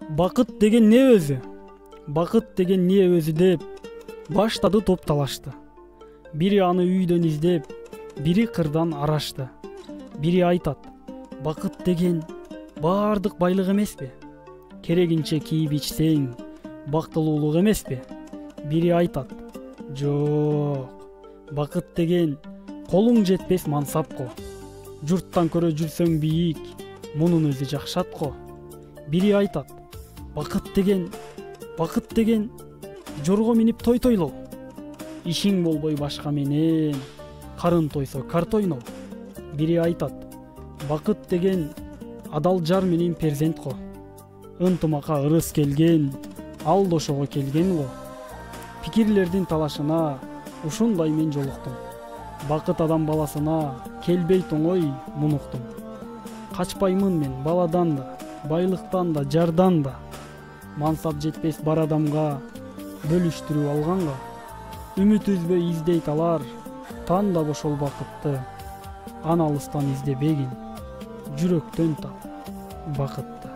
Бакыт деген не өзү? Бакыт деген не өзү деп баштады топ талашты. Бири аны үйдөн издеп, бири кырдан арашты. Бири айтат: бакыт деген баардык байлык эмеспи? Керегинче кийип ичсең, бактылуулук эмеспи? Бири айтат: жок, бакыт деген колуң жетпес мансап го. Журттан көрө жүрсөң бийик, мунун өзү жакшат го. Бири айтат: бакыт деген жорго минип той тойлоо. Ишиң болбой башка менен, карын тойсо карта ойноо. Бири айтат: бакыт деген адал жар менен перзент го. Ынтымакка ырыс келген, алдошого келген го. Пикирлердин талашына ушундай мен жолуктум. Бакыт адам баласына келбейт оңой, муну уктум. Качпаймын мен баладан да, байлыктан да, жардан да. Мансап жетпес бар адамга бөлүштүрүп алганга. Үмүт үзбөй издейт алар, тандап ошол бакытты. Аны алыстан издебегин, жүрөктөн тап бакытты.